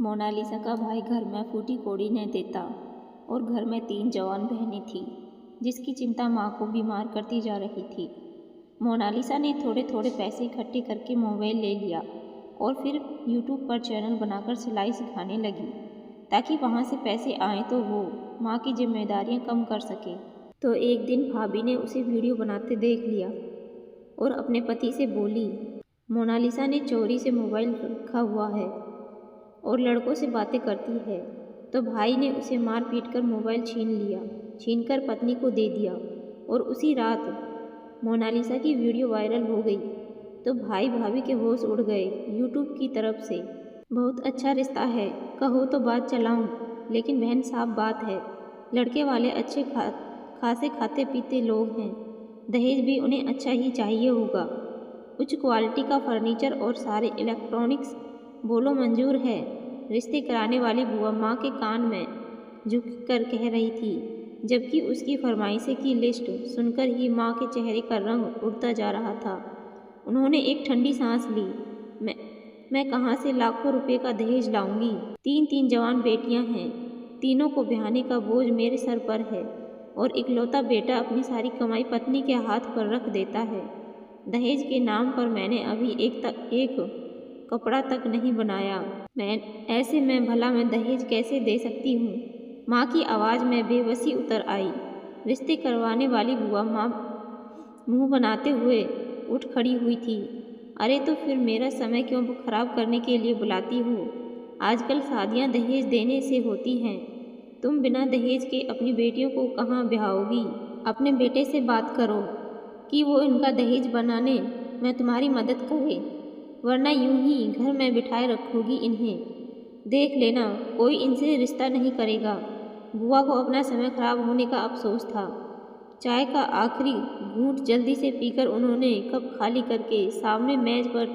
Mona Lisa का भाई घर में फूटी कौड़ी न देता और घर में 3 जवान बहनें थीं, जिसकी चिंता माँ को बीमार करती जा रही थी। मोनालिसा ने थोड़े थोड़े पैसे इकट्ठे करके मोबाइल ले लिया और फिर यूट्यूब पर चैनल बनाकर सिलाई सिखाने लगी, ताकि वहाँ से पैसे आएँ तो वो माँ की जिम्मेदारियाँ कम कर सके। तो एक दिन भाभी ने उसे वीडियो बनाते देख लिया और अपने पति से बोली, मोनालिसा ने चोरी से मोबाइल रखा हुआ है और लड़कों से बातें करती है। तो भाई ने उसे मार पीट कर मोबाइल छीन कर पत्नी को दे दिया और उसी रात मोनालिसा की वीडियो वायरल हो गई। तो भाई भाभी के होश उड़ गए यूट्यूब की तरफ से। बहुत अच्छा रिश्ता है, कहो तो बात चलाऊं, लेकिन बहन साफ बात है, लड़के वाले अच्छे खासे खाते पीते लोग हैं, दहेज भी उन्हें अच्छा ही चाहिए होगा। उच्च क्वालिटी का फर्नीचर और सारे इलेक्ट्रॉनिक्स बोलो मंजूर है। रिश्ते कराने वाली बुआ माँ के कान में झुक कर कह रही थी, जबकि उसकी फरमाइशें की लिस्ट सुनकर ही माँ के चेहरे का रंग उड़ता जा रहा था। उन्होंने एक ठंडी सांस ली। मैं कहाँ से लाखों रुपए का दहेज लाऊंगी? 3 जवान बेटियां हैं, तीनों को ब्याहने का बोझ मेरे सर पर है और इकलौता बेटा अपनी सारी कमाई पत्नी के हाथ पर रख देता है। दहेज के नाम पर मैंने अभी एक कपड़ा तक नहीं बनाया। ऐसे में भला मैं दहेज कैसे दे सकती हूँ? माँ की आवाज़ में बेबसी उतर आई। रिश्ते करवाने वाली बुआ माँ मुंह बनाते हुए उठ खड़ी हुई थी। अरे तो फिर मेरा समय क्यों खराब करने के लिए बुलाती हो? आजकल शादियाँ दहेज देने से होती हैं। तुम बिना दहेज के अपनी बेटियों को कहाँ ब्याहोगी? अपने बेटे से बात करो कि वो इनका दहेज बनाने में तुम्हारी मदद करे, वरना यूं ही घर में बिठाए रखोगी इन्हें। देख लेना, कोई इनसे रिश्ता नहीं करेगा। बुआ को अपना समय खराब होने का अफसोस था। चाय का आखिरी घूंट जल्दी से पीकर उन्होंने कप खाली करके सामने मेज पर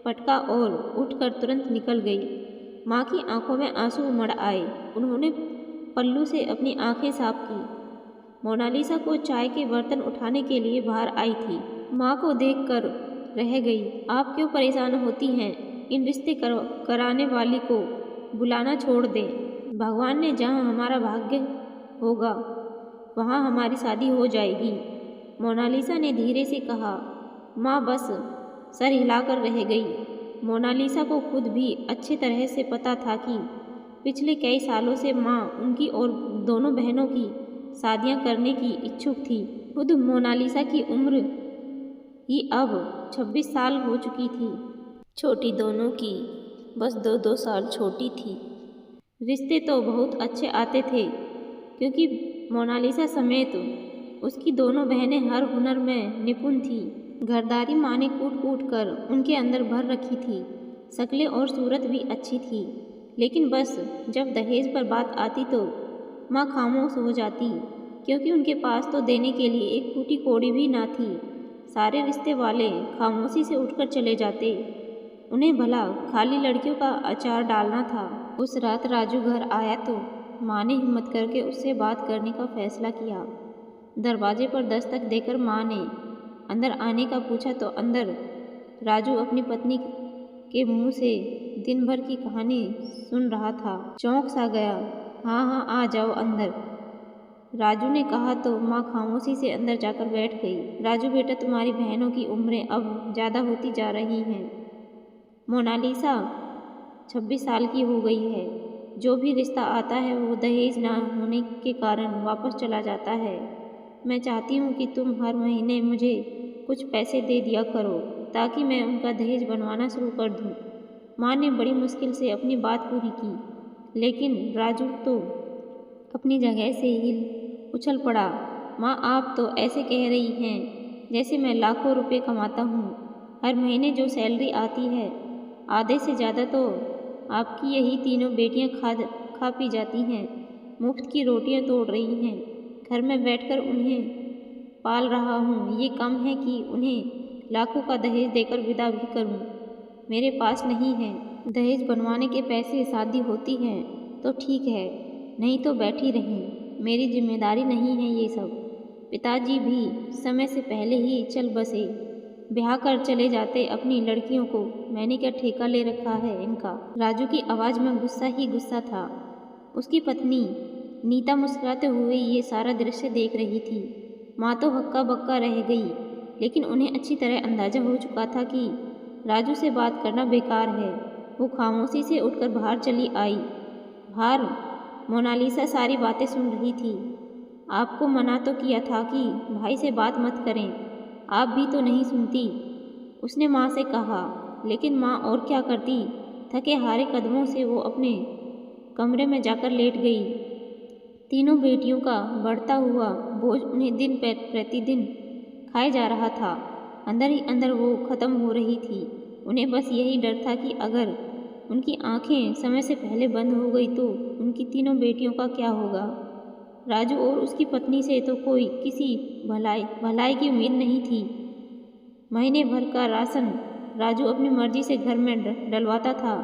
पटका और उठकर तुरंत निकल गई। माँ की आंखों में आंसू उमड़ आए। उन्होंने पल्लू से अपनी आंखें साफ की। मोनालिसा को चाय के बर्तन उठाने के लिए बाहर आई थी। माँ को देखकर रह गई। आप क्यों परेशान होती हैं? इन रिश्ते कराने वाली को बुलाना छोड़ दें। भगवान ने जहाँ हमारा भाग्य होगा वहाँ हमारी शादी हो जाएगी। मोनालिसा ने धीरे से कहा। माँ बस सर हिलाकर रह गई। मोनालिसा को खुद भी अच्छी तरह से पता था कि पिछले कई सालों से माँ उनकी और दोनों बहनों की शादियाँ करने की इच्छुक थी। खुद मोनालिसा की उम्र ही अब 26 साल हो चुकी थी। छोटी दोनों की बस 2 साल छोटी थी। रिश्ते तो बहुत अच्छे आते थे, क्योंकि मोनालिसा समेत उसकी दोनों बहनें हर हुनर में निपुण थी। घरदारी माँ ने कूट कूट कर उनके अंदर भर रखी थी। शक्लें और सूरत भी अच्छी थी, लेकिन बस जब दहेज पर बात आती तो माँ खामोश हो जाती, क्योंकि उनके पास तो देने के लिए एक फूटी कौड़ी भी ना थी। सारे रिश्ते वाले खामोशी से उठकर चले जाते। उन्हें भला खाली लड़कियों का अचार डालना था। उस रात राजू घर आया तो माँ ने हिम्मत करके उससे बात करने का फैसला किया। दरवाजे पर दस्तक देकर माँ ने अंदर आने का पूछा तो अंदर राजू अपनी पत्नी के मुंह से दिन भर की कहानी सुन रहा था। चौंक सा गया। हाँ, आ जाओ अंदर, राजू ने कहा तो माँ खामोशी से अंदर जाकर बैठ गई। राजू बेटा, तुम्हारी बहनों की उम्रें अब ज़्यादा होती जा रही हैं। मोनालिसा 26 साल की हो गई है। जो भी रिश्ता आता है वो दहेज ना होने के कारण वापस चला जाता है। मैं चाहती हूँ कि तुम हर महीने मुझे कुछ पैसे दे दिया करो, ताकि मैं उनका दहेज बनवाना शुरू कर दूँ। माँ ने बड़ी मुश्किल से अपनी बात पूरी की, लेकिन राजू तो अपनी जगह से ही उछल पड़ा। माँ, आप तो ऐसे कह रही हैं जैसे मैं लाखों रुपए कमाता हूँ। हर महीने जो सैलरी आती है आधे से ज़्यादा तो आपकी यही तीनों बेटियाँ खा पी जाती हैं, मुफ्त की रोटियाँ तोड़ रही हैं। घर में बैठकर उन्हें पाल रहा हूँ। ये कम है कि उन्हें लाखों का दहेज देकर विदा भी करूँ? मेरे पास नहीं है। दहेज बनवाने के पैसे शादी होती है तो ठीक है, नहीं तो बैठी रहें। मेरी जिम्मेदारी नहीं है ये सब। पिताजी भी समय से पहले ही चल बसे। ब्याह कर चले जाते अपनी लड़कियों को, मैंने क्या ठेका ले रखा है इनका। राजू की आवाज़ में गुस्सा ही गुस्सा था। उसकी पत्नी नीता मुस्कुराते हुए ये सारा दृश्य देख रही थी। माँ तो हक्का बक्का रह गई, लेकिन उन्हें अच्छी तरह अंदाजा हो चुका था कि राजू से बात करना बेकार है। वो खामोशी से उठकर बाहर चली आई। बाहर मोनालिसा सारी बातें सुन रही थी। आपको मना तो किया था कि भाई से बात मत करें, आप भी तो नहीं सुनती, उसने माँ से कहा। लेकिन माँ और क्या करती, थके हारे कदमों से वो अपने कमरे में जाकर लेट गई। तीनों बेटियों का बढ़ता हुआ बोझ उन्हें दिन प्रतिदिन खाए जा रहा था। अंदर ही अंदर वो ख़त्म हो रही थी। उन्हें बस यही डर था कि अगर उनकी आंखें समय से पहले बंद हो गई तो उनकी तीनों बेटियों का क्या होगा। राजू और उसकी पत्नी से तो कोई किसी भलाई की उम्मीद नहीं थी। महीने भर का राशन राजू अपनी मर्जी से घर में डलवाता था,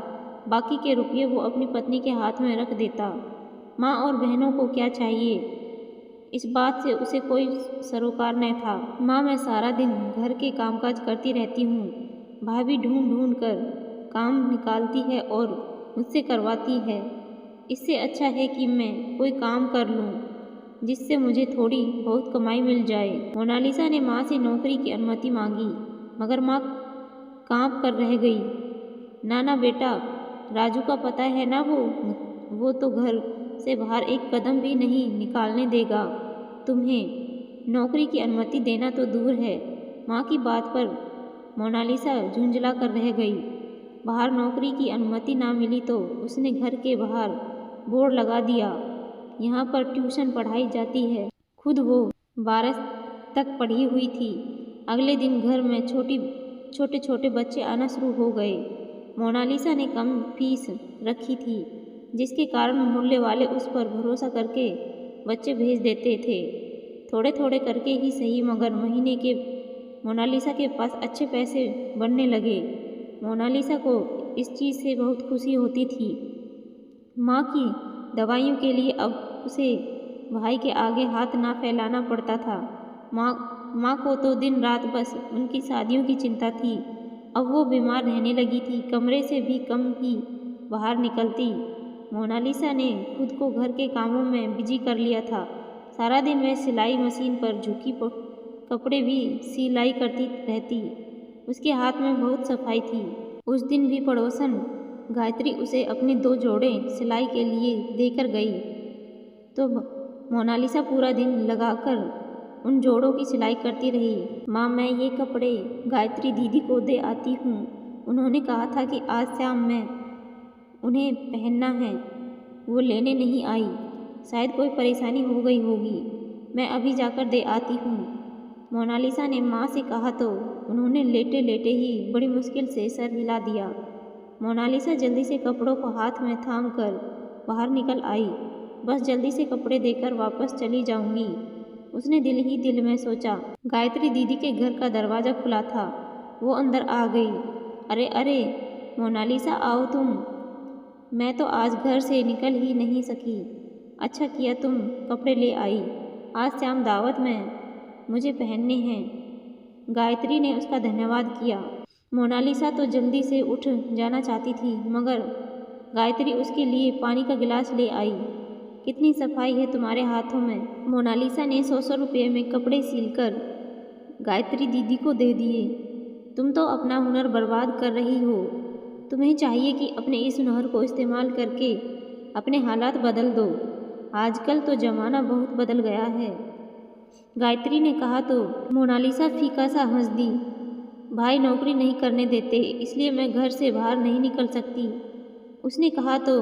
बाकी के रुपये वो अपनी पत्नी के हाथ में रख देता। माँ और बहनों को क्या चाहिए, इस बात से उसे कोई सरोकार न था। माँ, मैं सारा दिन घर के कामकाज करती रहती हूँ, भाभी ढूंढ ढूंढ कर काम निकालती है और मुझसे करवाती है। इससे अच्छा है कि मैं कोई काम कर लूँ जिससे मुझे थोड़ी बहुत कमाई मिल जाए। मोनालिसा ने माँ से नौकरी की अनुमति मांगी, मगर माँ काँप कर रह गई। ना बेटा, राजू का पता है ना, वो तो घर से बाहर एक कदम भी नहीं निकालने देगा। तुम्हें नौकरी की अनुमति देना तो दूर है। माँ की बात पर मोनालिसा झुंझला कर रह गई। बाहर नौकरी की अनुमति ना मिली तो उसने घर के बाहर बोर्ड लगा दिया, यहाँ पर ट्यूशन पढ़ाई जाती है। खुद वो 12 तक पढ़ी हुई थी। अगले दिन घर में छोटे छोटे बच्चे आना शुरू हो गए। मोनालिसा ने कम फीस रखी थी, जिसके कारण मोहल्ले वाले उस पर भरोसा करके बच्चे भेज देते थे। थोड़े थोड़े करके ही सही, मगर महीने के मोनालिसा के पास अच्छे पैसे बनने लगे। मोनालिसा को इस चीज़ से बहुत खुशी होती थी। माँ की दवाइयों के लिए अब उसे भाई के आगे हाथ ना फैलाना पड़ता था। माँ को तो दिन रात बस उनकी शादियों की चिंता थी। अब वो बीमार रहने लगी थी, कमरे से भी कम ही बाहर निकलती। मोनालिसा ने खुद को घर के कामों में बिजी कर लिया था। सारा दिन वह सिलाई मशीन पर झुकी कपड़े भी सिलाई करती रहती। उसके हाथ में बहुत सफाई थी। उस दिन भी पड़ोसन गायत्री उसे अपने 2 जोड़े सिलाई के लिए देकर गई, तो मोनालिसा पूरा दिन लगाकर उन जोड़ों की सिलाई करती रही। माँ, मैं ये कपड़े गायत्री दीदी को दे आती हूँ, उन्होंने कहा था कि आज शाम में उन्हें पहनना है, वो लेने नहीं आई, शायद कोई परेशानी हो गई होगी, मैं अभी जाकर दे आती हूँ। मोनालिसा ने माँ से कहा तो उन्होंने लेटे लेटे ही बड़ी मुश्किल से सर हिला दिया। मोनालिसा जल्दी से कपड़ों को हाथ में थाम कर बाहर निकल आई। बस जल्दी से कपड़े देकर वापस चली जाऊंगी, उसने दिल ही दिल में सोचा। गायत्री दीदी के घर का दरवाज़ा खुला था, वो अंदर आ गई। अरे अरे मोनालिसा, आओ तुम, मैं तो आज घर से निकल ही नहीं सकी। अच्छा किया तुम कपड़े ले आई, आज शाम दावत में मुझे पहनने हैं। गायत्री ने उसका धन्यवाद किया। मोनालिसा तो जल्दी से उठ जाना चाहती थी, मगर गायत्री उसके लिए पानी का गिलास ले आई। कितनी सफाई है तुम्हारे हाथों में। मोनालिसा ने 100 रुपये में कपड़े सिलकर गायत्री दीदी को दे दिए। तुम तो अपना हुनर बर्बाद कर रही हो, तुम्हें चाहिए कि अपने इस हुनर को इस्तेमाल करके अपने हालात बदल दो। आजकल तो ज़माना बहुत बदल गया है, गायत्री ने कहा तो मोनालिसा फीका सा हंस दी। भाई नौकरी नहीं करने देते, इसलिए मैं घर से बाहर नहीं निकल सकती, उसने कहा तो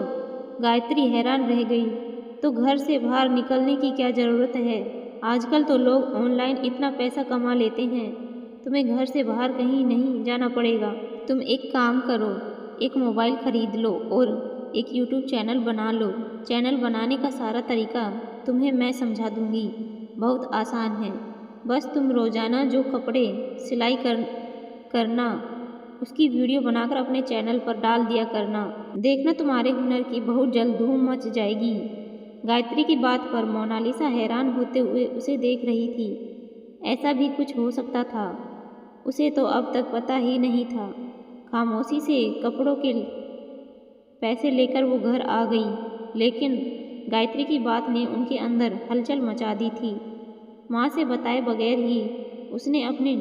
गायत्री हैरान रह गई। तो घर से बाहर निकलने की क्या ज़रूरत है, आजकल तो लोग ऑनलाइन इतना पैसा कमा लेते हैं, तुम्हें घर से बाहर कहीं नहीं जाना पड़ेगा। तुम एक काम करो, एक मोबाइल ख़रीद लो और एक यूट्यूब चैनल बना लो। चैनल बनाने का सारा तरीका तुम्हें मैं समझा दूँगी, बहुत आसान है। बस तुम रोज़ाना जो कपड़े सिलाई करना उसकी वीडियो बनाकर अपने चैनल पर डाल दिया करना, देखना तुम्हारे हुनर की बहुत जल्द धूम मच जाएगी। गायत्री की बात पर मोनालिसा हैरान होते हुए उसे देख रही थी। ऐसा भी कुछ हो सकता था। उसे तो अब तक पता ही नहीं था। खामोशी से कपड़ों के पैसे लेकर वो घर आ गई, लेकिन गायत्री की बात ने उनके अंदर हलचल मचा दी थी। माँ से बताए बगैर ही उसने अपने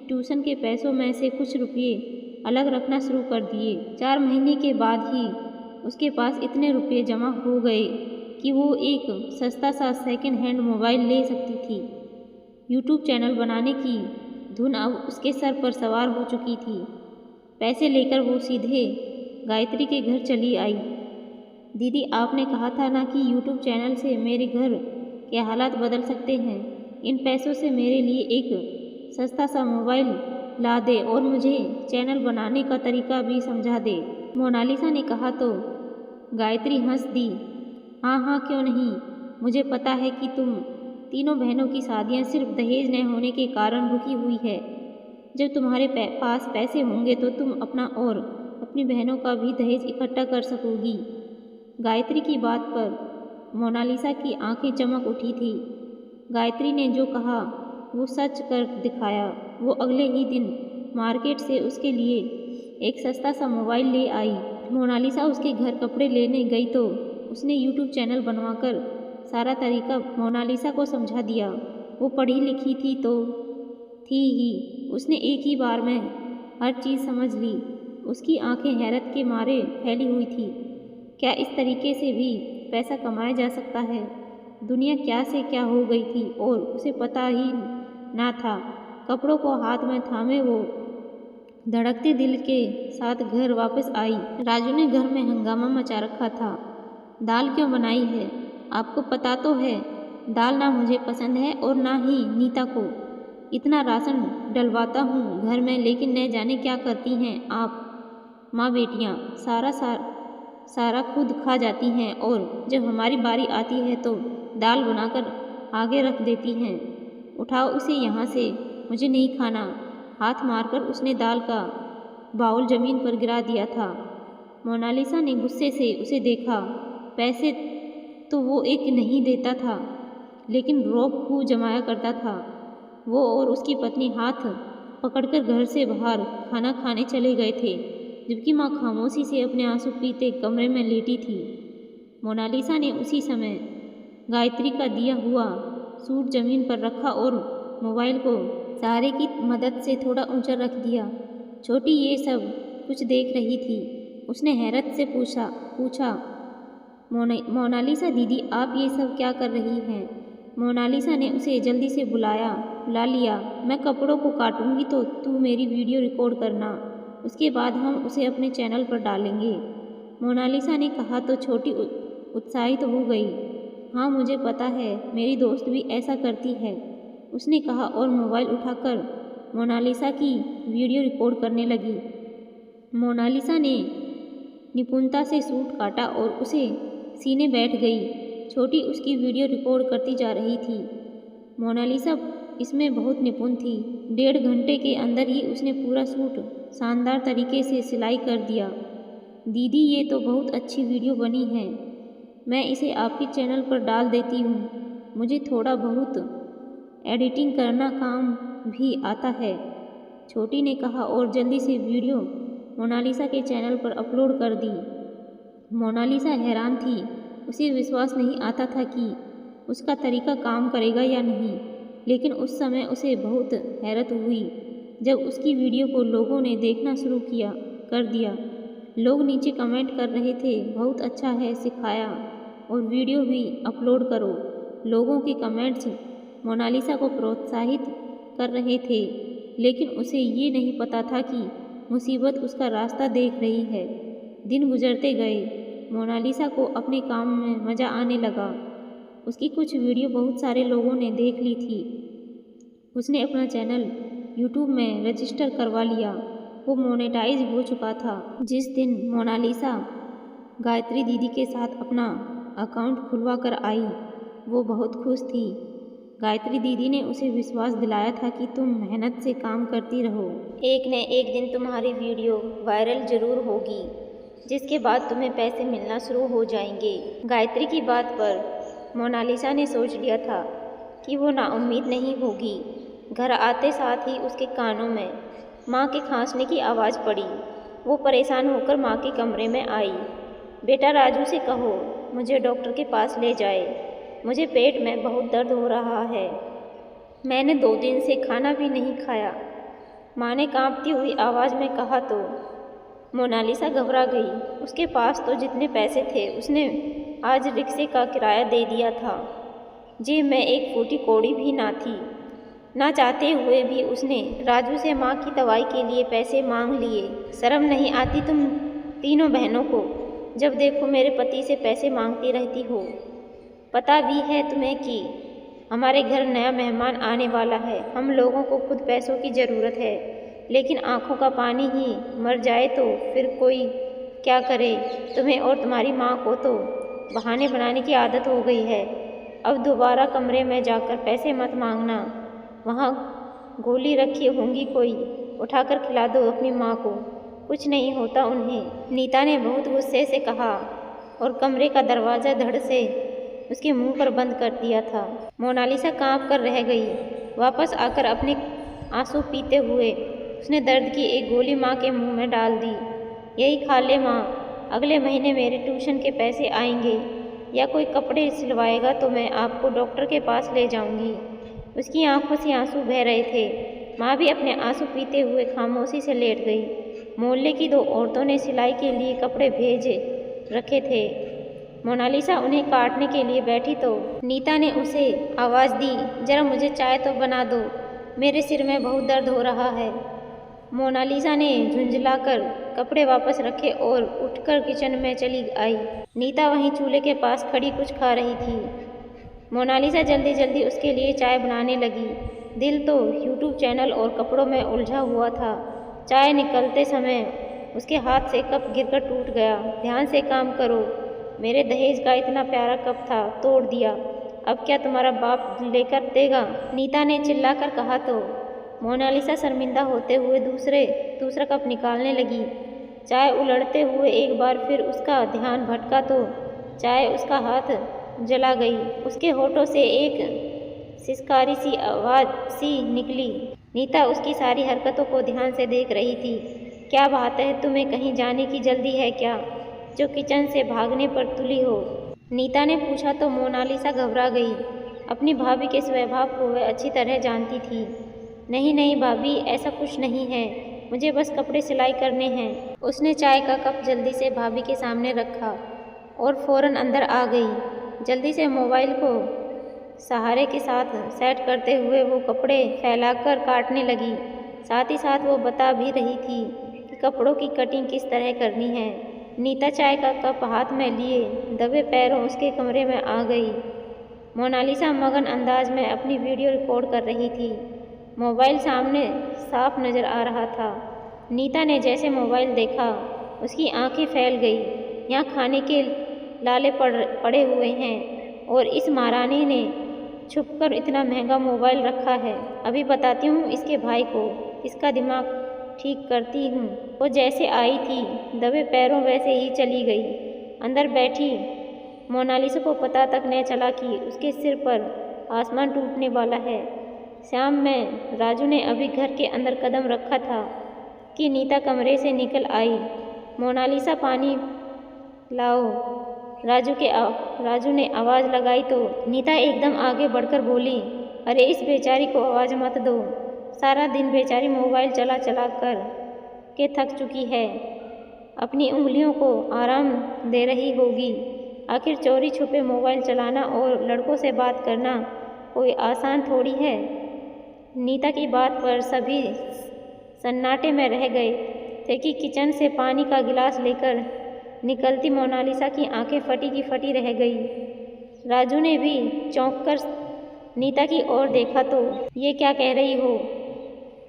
ट्यूशन के पैसों में से कुछ रुपये अलग रखना शुरू कर दिए। 4 महीने के बाद ही उसके पास इतने रुपये जमा हो गए कि वो एक सस्ता सा सेकंड हैंड मोबाइल ले सकती थी। यूट्यूब चैनल बनाने की धुन अब उसके सर पर सवार हो चुकी थी। पैसे लेकर वो सीधे गायत्री के घर चली आई। दीदी, आपने कहा था ना कि यूट्यूब चैनल से मेरे घर के हालात बदल सकते हैं। इन पैसों से मेरे लिए एक सस्ता सा मोबाइल ला दे और मुझे चैनल बनाने का तरीका भी समझा दे, मोनालिसा ने कहा तो गायत्री हंस दी। हाँ हाँ, क्यों नहीं। मुझे पता है कि तुम तीनों बहनों की शादियां सिर्फ दहेज न होने के कारण रुकी हुई है। जब तुम्हारे पास पैसे होंगे तो तुम अपना और अपनी बहनों का भी दहेज इकट्ठा कर सकोगी। गायत्री की बात पर मोनालिसा की आंखें चमक उठी थी। गायत्री ने जो कहा वो सच कर दिखाया। वो अगले ही दिन मार्केट से उसके लिए एक सस्ता सा मोबाइल ले आई। मोनालिसा उसके घर कपड़े लेने गई तो उसने यूट्यूब चैनल बनवाकर सारा तरीका मोनालिसा को समझा दिया। वो पढ़ी लिखी थी तो थी ही, उसने एक ही बार में हर चीज़ समझ ली। उसकी आंखें हैरत के मारे फैली हुई थी। क्या इस तरीके से भी पैसा कमाया जा सकता है? दुनिया क्या से क्या हो गई थी और उसे पता ही ना था। कपड़ों को हाथ में थामे वो धड़कते दिल के साथ घर वापस आई। राजू ने घर में हंगामा मचा रखा था। दाल क्यों बनाई है? आपको पता तो है दाल ना मुझे पसंद है और ना ही नीता को। इतना राशन डलवाता हूँ घर में, लेकिन न जाने क्या करती हैं आप माँ बेटियाँ। सारा खुद खा जाती हैं और जब हमारी बारी आती है तो दाल बनाकर आगे रख देती हैं। उठाओ उसे यहाँ से, मुझे नहीं खाना। हाथ मारकर उसने दाल का बाउल जमीन पर गिरा दिया था। मोनालिसा ने गुस्से से उसे देखा। पैसे तो वो एक नहीं देता था, लेकिन रौब खूब जमाया करता था। वो और उसकी पत्नी हाथ पकड़कर घर से बाहर खाना खाने चले गए थे, जबकि माँ खामोशी से अपने आंसू पीते कमरे में लेटी थी। मोनालिसा ने उसी समय गायत्री का दिया हुआ सूट जमीन पर रखा और मोबाइल को सहारे की मदद से थोड़ा ऊंचा रख दिया। छोटी ये सब कुछ देख रही थी। उसने हैरत से पूछा मोनालिसा दीदी, आप ये सब क्या कर रही हैं? मोनालिसा ने उसे जल्दी से बुला लिया। मैं कपड़ों को काटूंगी तो तू मेरी वीडियो रिकॉर्ड करना, उसके बाद हम उसे अपने चैनल पर डालेंगे, मोनालिसा ने कहा तो छोटी उत्साहित हो गई। हाँ, मुझे पता है, मेरी दोस्त भी ऐसा करती है, उसने कहा और मोबाइल उठाकर मोनालिसा की वीडियो रिकॉर्ड करने लगी। मोनालिसा ने निपुणता से सूट काटा और उसे सीने बैठ गई। छोटी उसकी वीडियो रिकॉर्ड करती जा रही थी। मोनालिसा इसमें बहुत निपुण थी। 1.5 घंटे के अंदर ही उसने पूरा सूट शानदार तरीके से सिलाई कर दिया। दीदी, ये तो बहुत अच्छी वीडियो बनी है, मैं इसे आपके चैनल पर डाल देती हूँ। मुझे थोड़ा बहुत एडिटिंग करना काम भी आता है, छोटी ने कहा और जल्दी से वीडियो मोनालिसा के चैनल पर अपलोड कर दी। मोनालिसा हैरान थी। उसे विश्वास नहीं आता था कि उसका तरीका काम करेगा या नहीं, लेकिन उस समय उसे बहुत हैरत हुई जब उसकी वीडियो को लोगों ने देखना शुरू कर दिया। लोग नीचे कमेंट कर रहे थे, बहुत अच्छा है, सिखाया और वीडियो भी अपलोड करो। लोगों के कमेंट्स मोनालिसा को प्रोत्साहित कर रहे थे, लेकिन उसे ये नहीं पता था कि मुसीबत उसका रास्ता देख रही है। दिन गुजरते गए। मोनालिसा को अपने काम में मज़ा आने लगा। उसकी कुछ वीडियो बहुत सारे लोगों ने देख ली थी। उसने अपना चैनल यूट्यूब में रजिस्टर करवा लिया। वो मोनेटाइज हो चुका था। जिस दिन मोनालिसा गायत्री दीदी के साथ अपना अकाउंट खुलवा कर आई, वो बहुत खुश थी। गायत्री दीदी ने उसे विश्वास दिलाया था कि तुम मेहनत से काम करती रहो, एक न एक दिन तुम्हारी वीडियो वायरल जरूर होगी, जिसके बाद तुम्हें पैसे मिलना शुरू हो जाएंगे। गायत्री की बात पर मोनालिसा ने सोच लिया था कि वो नाउम्मीद नहीं होगी। घर आते साथ ही उसके कानों में माँ के खांसने की आवाज़ पड़ी। वो परेशान होकर माँ के कमरे में आई। बेटा राजू से कहो मुझे डॉक्टर के पास ले जाए, मुझे पेट में बहुत दर्द हो रहा है, मैंने 2 दिन से खाना भी नहीं खाया, माँ ने कांपती हुई आवाज़ में कहा। तो मोनालिसा घबरा गई। उसके पास तो जितने पैसे थे उसने आज रिक्शे का किराया दे दिया था। जेब में एक फूटी कौड़ी भी ना थी। ना चाहते हुए भी उसने राजू से माँ की दवाई के लिए पैसे मांग लिए। शर्म नहीं आती तुम तीनों बहनों को? जब देखो मेरे पति से पैसे मांगती रहती हो। पता भी है तुम्हें कि हमारे घर नया मेहमान आने वाला है। हम लोगों को खुद पैसों की ज़रूरत है, लेकिन आंखों का पानी ही मर जाए तो फिर कोई क्या करे? तुम्हें और तुम्हारी माँ को तो बहाने बनाने की आदत हो गई है। अब दोबारा कमरे में जाकर पैसे मत मांगना। वहाँ गोली रखी होंगी, कोई उठाकर खिला दो अपनी माँ को, कुछ नहीं होता उन्हें, नीता ने बहुत गुस्से से कहा और कमरे का दरवाज़ा धड़ से उसके मुंह पर बंद कर दिया था। मोनालिसा कांप कर रह गई। वापस आकर अपने आंसू पीते हुए उसने दर्द की एक गोली माँ के मुंह में डाल दी। यही खा ले माँ, अगले महीने मेरे ट्यूशन के पैसे आएंगे या कोई कपड़े सिलवाएगा तो मैं आपको डॉक्टर के पास ले जाऊंगी। उसकी आंखों से आंसू बह रहे थे। माँ भी अपने आंसू पीते हुए खामोशी से लेट गई। मोहल्ले की 2 औरतों ने सिलाई के लिए कपड़े भेजे रखे थे। मोनालिसा उन्हें काटने के लिए बैठी तो नीता ने उसे आवाज़ दी, जरा मुझे चाय तो बना दो, मेरे सिर में बहुत दर्द हो रहा है। मोनालिसा ने झुंझलाकर कपड़े वापस रखे और उठकर किचन में चली आई। नीता वहीं चूल्हे के पास खड़ी कुछ खा रही थी। मोनालिसा जल्दी जल्दी उसके लिए चाय बनाने लगी। दिल तो यूट्यूब चैनल और कपड़ों में उलझा हुआ था। चाय निकलते समय उसके हाथ से कप गिरकर टूट गया। ध्यान से काम करो, मेरे दहेज का इतना प्यारा कप था, तोड़ दिया, अब क्या तुम्हारा बाप लेकर देगा? नीता ने चिल्लाकर कहा तो मोनालिसा शर्मिंदा होते हुए दूसरा कप निकालने लगी। चाय उलटते हुए एक बार फिर उसका ध्यान भटका तो चाय उसका हाथ जला गई। उसके होठों से एक सिसकारी सी आवाज़ सी निकली। नीता उसकी सारी हरकतों को ध्यान से देख रही थी। क्या बात है, तुम्हें कहीं जाने की जल्दी है क्या, जो किचन से भागने पर तुली हो? नीता ने पूछा तो मोनालिसा घबरा गई। अपनी भाभी के स्वभाव को वह अच्छी तरह जानती थी। नहीं नहीं भाभी, ऐसा कुछ नहीं है, मुझे बस कपड़े सिलाई करने हैं। उसने चाय का कप जल्दी से भाभी के सामने रखा और फौरन अंदर आ गई। जल्दी से मोबाइल को सहारे के साथ सेट करते हुए वो कपड़े फैलाकर काटने लगी। साथ ही साथ वो बता भी रही थी कि कपड़ों की कटिंग किस तरह करनी है। नीता चाय का कप हाथ में लिए दबे पैरों उसके कमरे में आ गई। मोनालिसा मगन अंदाज में अपनी वीडियो रिकॉर्ड कर रही थी। मोबाइल सामने साफ नज़र आ रहा था। नीता ने जैसे मोबाइल देखा उसकी आंखें फैल गई। यहाँ खाने के लाले पड़े हुए हैं और इस महारानी ने छुपकर इतना महंगा मोबाइल रखा है। अभी बताती हूँ इसके भाई को, इसका दिमाग ठीक करती हूँ। वो जैसे आई थी दबे पैरों वैसे ही चली गई। अंदर बैठी मोनालिसा को पता तक न चला कि उसके सिर पर आसमान टूटने वाला है। शाम में राजू ने अभी घर के अंदर कदम रखा था कि नीता कमरे से निकल आई। मोनालिसा पानी लाओ, राजू ने आवाज़ लगाई तो नीता एकदम आगे बढ़कर बोली, अरे इस बेचारी को आवाज़ मत दो, सारा दिन बेचारी मोबाइल चला चला कर के थक चुकी है, अपनी उंगलियों को आराम दे रही होगी। आखिर चोरी छुपे मोबाइल चलाना और लड़कों से बात करना कोई आसान थोड़ी है। नीता की बात पर सभी सन्नाटे में रह गए थे कि किचन से पानी का गिलास लेकर निकलती मोनालिसा की आंखें फटी की फटी रह गई। राजू ने भी चौंक कर नीता की ओर देखा तो ये क्या कह रही हो,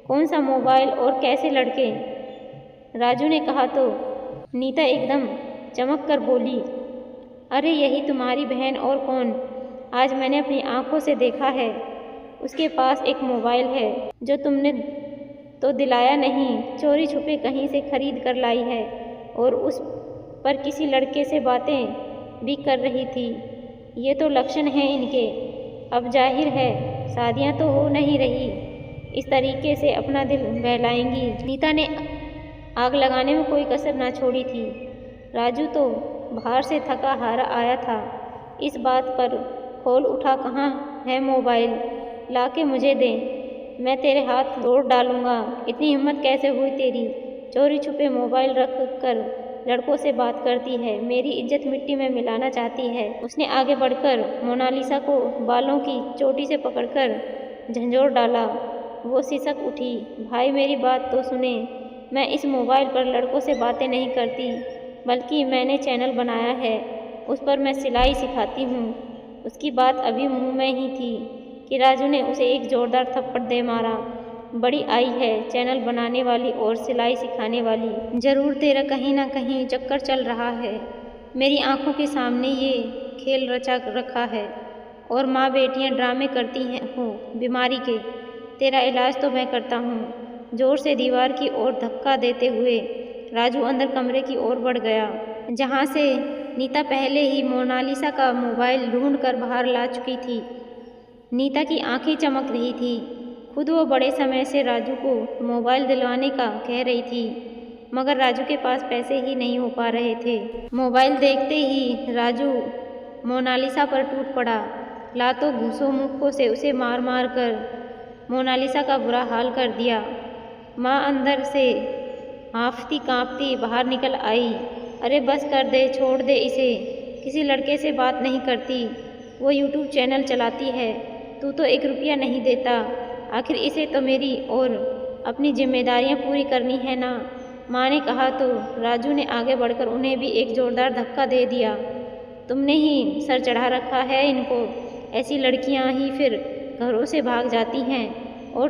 कौन सा मोबाइल और कैसे लड़के? राजू ने कहा तो नीता एकदम चमक कर बोली, अरे यही तुम्हारी बहन और कौन, आज मैंने अपनी आंखों से देखा है, उसके पास एक मोबाइल है जो तुमने तो दिलाया नहीं, चोरी छुपे कहीं से खरीद कर लाई है और उस पर किसी लड़के से बातें भी कर रही थी। ये तो लक्षण हैं इनके। अब जाहिर है शादियां तो हो नहीं रही, इस तरीके से अपना दिल बहलाएंगी। नीता ने आग लगाने में कोई कसर ना छोड़ी थी। राजू तो बाहर से थका हारा आया था। इस बात पर खोल उठा, कहाँ है मोबाइल, लाके मुझे दे, मैं तेरे हाथ तोड़ डालूंगा। इतनी हिम्मत कैसे हुई तेरी, चोरी छुपे मोबाइल रख कर लड़कों से बात करती है, मेरी इज्जत मिट्टी में मिलाना चाहती है। उसने आगे बढ़कर मोनालिसा को बालों की चोटी से पकड़कर झंझोड़ डाला। वो सिसक उठी, भाई मेरी बात तो सुने, मैं इस मोबाइल पर लड़कों से बातें नहीं करती, बल्कि मैंने चैनल बनाया है, उस पर मैं सिलाई सिखाती हूँ। उसकी बात अभी मुंह में ही थी कि राजू ने उसे एक जोरदार थप्पड़ दे मारा। बड़ी आई है चैनल बनाने वाली और सिलाई सिखाने वाली, जरूर तेरा कहीं ना कहीं चक्कर चल रहा है। मेरी आंखों के सामने ये खेल रचा रखा है और माँ बेटियाँ ड्रामे करती हैं हो बीमारी के। तेरा इलाज तो मैं करता हूँ। जोर से दीवार की ओर धक्का देते हुए राजू अंदर कमरे की ओर बढ़ गया, जहाँ से नीता पहले ही मोनालिसा का मोबाइल ढूंढ कर बाहर ला चुकी थी। नीता की आंखें चमक रही थी। खुद वो बड़े समय से राजू को मोबाइल दिलवाने का कह रही थी, मगर राजू के पास पैसे ही नहीं हो पा रहे थे। मोबाइल देखते ही राजू मोनालिसा पर टूट पड़ा। लातों घूसों मुक्कों से उसे मार मार कर मोनालिसा का बुरा हाल कर दिया। माँ अंदर से हांफती कांपती बाहर निकल आई। अरे बस कर दे, छोड़ दे इसे, किसी लड़के से बात नहीं करती, वो यूट्यूब चैनल चलाती है, तू तो 1 रुपया नहीं देता, आखिर इसे तो मेरी और अपनी जिम्मेदारियां पूरी करनी है ना। माँ ने कहा तो राजू ने आगे बढ़कर उन्हें भी एक जोरदार धक्का दे दिया। तुमने ही सर चढ़ा रखा है इनको, ऐसी लड़कियां ही फिर घरों से भाग जाती हैं और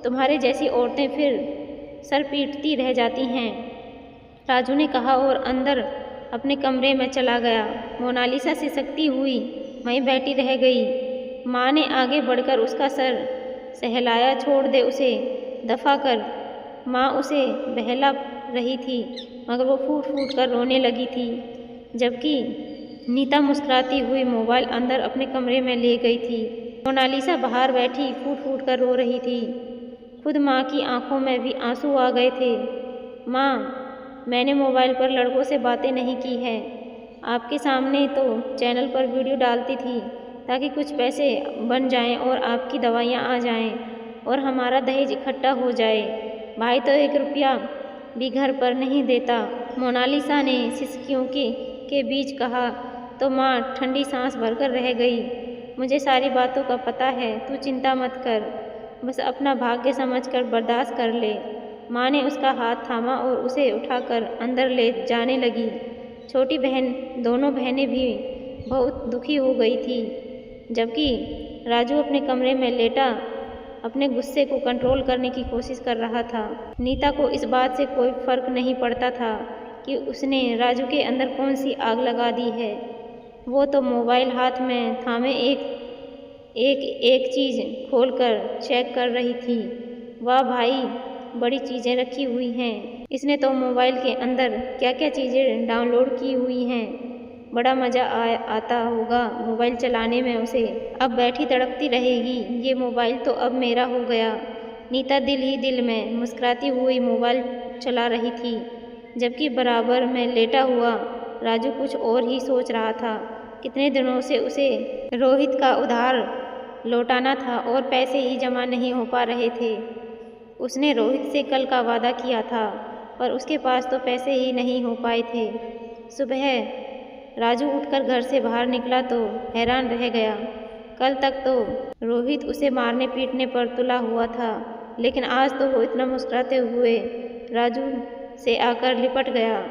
तुम्हारे जैसी औरतें फिर सर पीटती रह जाती हैं, राजू ने कहा और अंदर अपने कमरे में चला गया। मोनालिसा सिसकती हुई वहीं बैठी रह गई। माँ ने आगे बढ़कर उसका सर सहलाया, छोड़ दे उसे, दफा कर। माँ उसे बहला रही थी, मगर वो फूट फूट कर रोने लगी थी, जबकि नीता मुस्कुराती हुई मोबाइल अंदर अपने कमरे में ले गई थी। मोनालिसा बाहर बैठी फूट फूट कर रो रही थी। खुद माँ की आंखों में भी आंसू आ गए थे। माँ, मैंने मोबाइल पर लड़कों से बातें नहीं की है, आपके सामने तो चैनल पर वीडियो डालती थी ताकि कुछ पैसे बन जाएं और आपकी दवाइयाँ आ जाएं और हमारा दहेज इकट्ठा हो जाए। भाई तो 1 रुपया भी घर पर नहीं देता। मोनालिसा ने सिसकियों के बीच कहा तो माँ ठंडी सांस भरकर रह गई। मुझे सारी बातों का पता है, तू चिंता मत कर, बस अपना भाग्य समझकर बर्दाश्त कर ले। माँ ने उसका हाथ थामा और उसे उठाकर अंदर ले जाने लगी। छोटी बहन, दोनों बहनें भी बहुत दुखी हो गई थी, जबकि राजू अपने कमरे में लेटा अपने गुस्से को कंट्रोल करने की कोशिश कर रहा था। नीता को इस बात से कोई फर्क नहीं पड़ता था कि उसने राजू के अंदर कौन सी आग लगा दी है। वो तो मोबाइल हाथ में थामे एक चीज़ खोलकर चेक कर रही थी। वाह भाई, बड़ी चीज़ें रखी हुई हैं, इसने तो मोबाइल के अंदर क्या क्या चीज़ें डाउनलोड की हुई हैं, बड़ा मज़ा आता होगा मोबाइल चलाने में उसे। अब बैठी तड़पती रहेगी, ये मोबाइल तो अब मेरा हो गया। नीता दिल ही दिल में मुस्कुराती हुई मोबाइल चला रही थी, जबकि बराबर में लेटा हुआ राजू कुछ और ही सोच रहा था। कितने दिनों से उसे रोहित का उधार लौटाना था और पैसे ही जमा नहीं हो पा रहे थे। उसने रोहित से कल का वादा किया था, पर उसके पास तो पैसे ही नहीं हो पाए थे। सुबह राजू उठकर घर से बाहर निकला तो हैरान रह गया। कल तक तो रोहित उसे मारने पीटने पर तुला हुआ था, लेकिन आज तो वो इतना मुस्कुराते हुए राजू से आकर लिपट गया।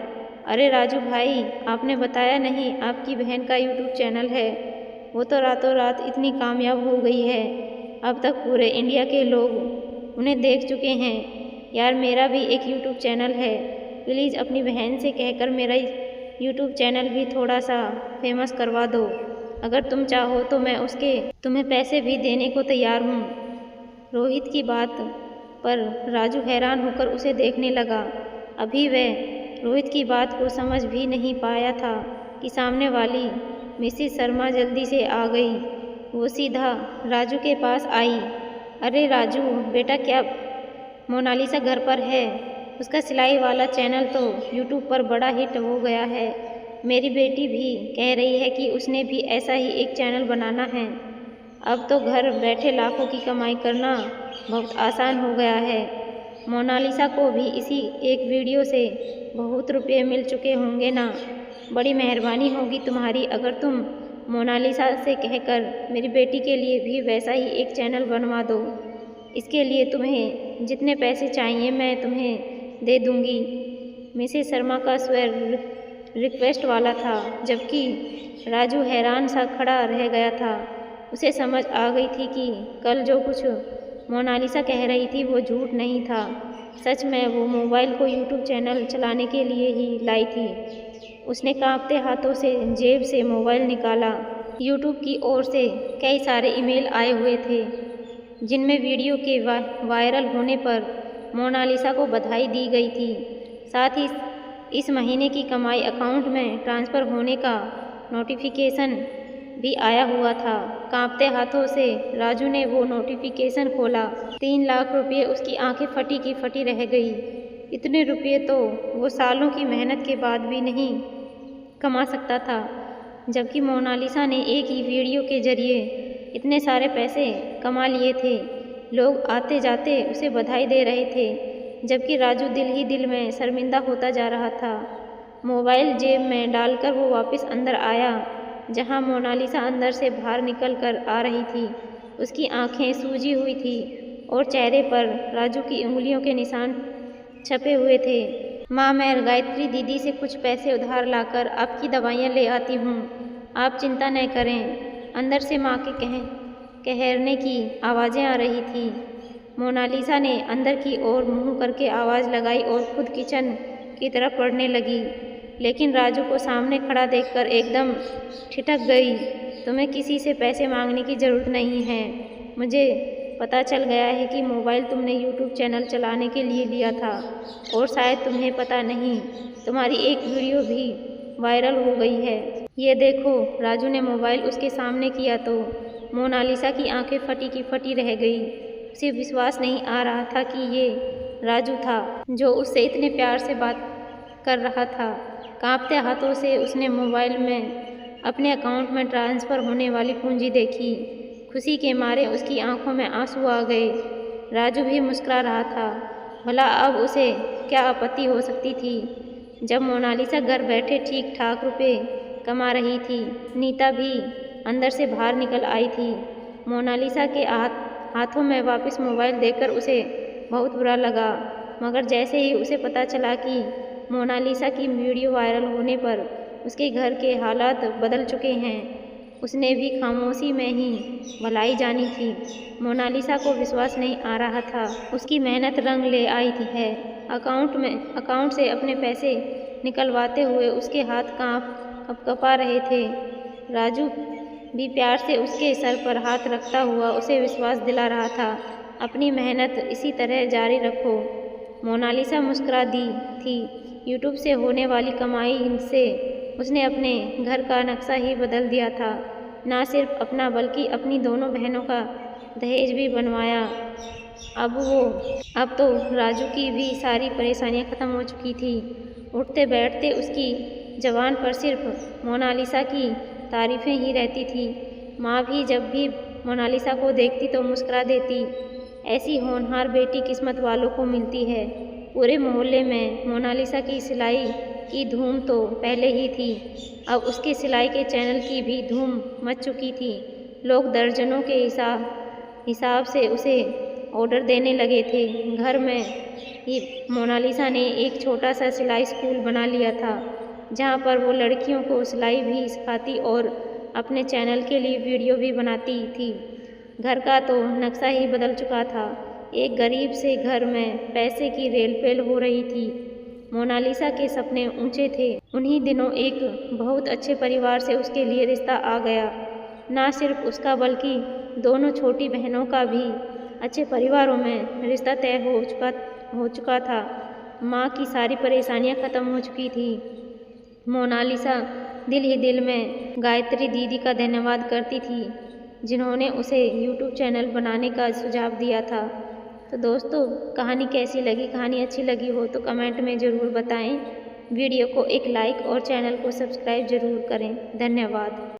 अरे राजू भाई, आपने बताया नहीं आपकी बहन का यूट्यूब चैनल है, वो तो रातों रात इतनी कामयाब हो गई है, अब तक पूरे इंडिया के लोग उन्हें देख चुके हैं। यार मेरा भी एक यूट्यूब चैनल है, प्लीज़ अपनी बहन से कहकर मेरा यूट्यूब चैनल भी थोड़ा सा फेमस करवा दो। अगर तुम चाहो तो मैं उसके तुम्हें पैसे भी देने को तैयार हूँ। रोहित की बात पर राजू हैरान होकर उसे देखने लगा। अभी वह रोहित की बात को समझ भी नहीं पाया था कि सामने वाली मिसेस शर्मा जल्दी से आ गई। वो सीधा राजू के पास आई। अरे राजू बेटा, क्या मोनालिसा घर पर है? उसका सिलाई वाला चैनल तो यूट्यूब पर बड़ा हिट हो गया है। मेरी बेटी भी कह रही है कि उसने भी ऐसा ही एक चैनल बनाना है। अब तो घर बैठे लाखों की कमाई करना बहुत आसान हो गया है। मोनालिसा को भी इसी एक वीडियो से बहुत रुपये मिल चुके होंगे ना। बड़ी मेहरबानी होगी तुम्हारी अगर तुम मोनालिसा से कहकर मेरी बेटी के लिए भी वैसा ही एक चैनल बनवा दो। इसके लिए तुम्हें जितने पैसे चाहिए मैं तुम्हें दे दूँगी। मिसेस शर्मा का स्वर रिक्वेस्ट वाला था, जबकि राजू हैरान सा खड़ा रह गया था। उसे समझ आ गई थी कि कल जो कुछ मोनालिसा कह रही थी वो झूठ नहीं था। सच में वो मोबाइल को यूट्यूब चैनल चलाने के लिए ही लाई थी। उसने कांपते हाथों से जेब से मोबाइल निकाला। यूट्यूब की ओर से कई सारे ईमेल आए हुए थे, जिनमें वीडियो के वायरल होने पर मोनालिसा को बधाई दी गई थी। साथ ही इस महीने की कमाई अकाउंट में ट्रांसफ़र होने का नोटिफिकेशन भी आया हुआ था। कांपते हाथों से राजू ने वो नोटिफिकेशन खोला। 3 लाख रुपये। उसकी आंखें फटी की फटी रह गई। इतने रुपये तो वो सालों की मेहनत के बाद भी नहीं कमा सकता था, जबकि मोनालिसा ने एक ही वीडियो के जरिए इतने सारे पैसे कमा लिए थे। लोग आते जाते उसे बधाई दे रहे थे, जबकि राजू दिल ही दिल में शर्मिंदा होता जा रहा था। मोबाइल जेब में डालकर वो वापस अंदर आया, जहां मोनालिसा अंदर से बाहर निकल कर आ रही थी। उसकी आंखें सूजी हुई थी और चेहरे पर राजू की उंगलियों के निशान छपे हुए थे। माँ, मैं गायत्री दीदी से कुछ पैसे उधार लाकर आपकी दवाइयाँ ले आती हूँ, आप चिंता न करें। अंदर से माँ के कहरने की आवाज़ें आ रही थी। मोनालिसा ने अंदर की ओर मुँह करके आवाज़ लगाई और खुद किचन की तरफ बढ़ने लगी, लेकिन राजू को सामने खड़ा देखकर एकदम ठिठक गई। तुम्हें किसी से पैसे मांगने की ज़रूरत नहीं है। मुझे पता चल गया है कि मोबाइल तुमने यूट्यूब चैनल चलाने के लिए लिया था, और शायद तुम्हें पता नहीं, तुम्हारी एक वीडियो भी वायरल हो गई है। ये देखो। राजू ने मोबाइल उसके सामने किया तो मोनालिसा की आंखें फटी की फटी रह गई। उसे विश्वास नहीं आ रहा था कि ये राजू था जो उससे इतने प्यार से बात कर रहा था। कांपते हाथों से उसने मोबाइल में अपने अकाउंट में ट्रांसफ़र होने वाली पूंजी देखी। खुशी के मारे उसकी आंखों में आंसू आ गए। राजू भी मुस्कुरा रहा था। भला अब उसे क्या आपत्ति हो सकती थी जब मोनालिसा घर बैठे ठीक ठाक रुपए कमा रही थी। नीता भी अंदर से बाहर निकल आई थी। मोनालिसा के हाथों में वापस मोबाइल देखकर उसे बहुत बुरा लगा, मगर जैसे ही उसे पता चला कि मोनालिसा की वीडियो वायरल होने पर उसके घर के हालात बदल चुके हैं, उसने भी खामोशी में ही भलाई जानी थी। मोनालिसा को विश्वास नहीं आ रहा था। उसकी मेहनत रंग ले आई थी है। अकाउंट से अपने पैसे निकलवाते हुए उसके हाथ कँपा रहे थे। राजू भी प्यार से उसके सर पर हाथ रखता हुआ उसे विश्वास दिला रहा था। अपनी मेहनत इसी तरह जारी रखो। मोनालिसा मुस्कुरा दी थी। यूट्यूब से होने वाली कमाई से उसने अपने घर का नक्शा ही बदल दिया था। ना सिर्फ अपना बल्कि अपनी दोनों बहनों का दहेज भी बनवाया। अब तो राजू की भी सारी परेशानियां ख़त्म हो चुकी थी। उठते बैठते उसकी ज़बान पर सिर्फ मोनालिसा की तारीफ़ें ही रहती थी। माँ भी जब भी मोनालिसा को देखती तो मुस्कुरा देती। ऐसी होनहार बेटी किस्मत वालों को मिलती है। पूरे मोहल्ले में मोनालिसा की सिलाई की धूम तो पहले ही थी, अब उसके सिलाई के चैनल की भी धूम मच चुकी थी। लोग दर्जनों के हिसाब से उसे ऑर्डर देने लगे थे। घर में ही मोनालिसा ने एक छोटा सा सिलाई स्कूल बना लिया था, जहाँ पर वो लड़कियों को सिलाई भी सिखाती और अपने चैनल के लिए वीडियो भी बनाती थी। घर का तो नक्शा ही बदल चुका था। एक गरीब से घर में पैसे की रेलपेल हो रही थी। मोनालिसा के सपने ऊंचे थे। उन्हीं दिनों एक बहुत अच्छे परिवार से उसके लिए रिश्ता आ गया। ना सिर्फ उसका बल्कि दोनों छोटी बहनों का भी अच्छे परिवारों में रिश्ता तय हो चुका था। माँ की सारी परेशानियाँ ख़त्म हो चुकी थी। मोनालिसा दिल ही दिल में गायत्री दीदी का धन्यवाद करती थी। जिन्होंने उसे यूट्यूब चैनल बनाने का सुझाव दिया था। तो दोस्तों, कहानी कैसी लगी? कहानी अच्छी लगी हो तो कमेंट में ज़रूर बताएं। वीडियो को एक लाइक और चैनल को सब्सक्राइब ज़रूर करें। धन्यवाद।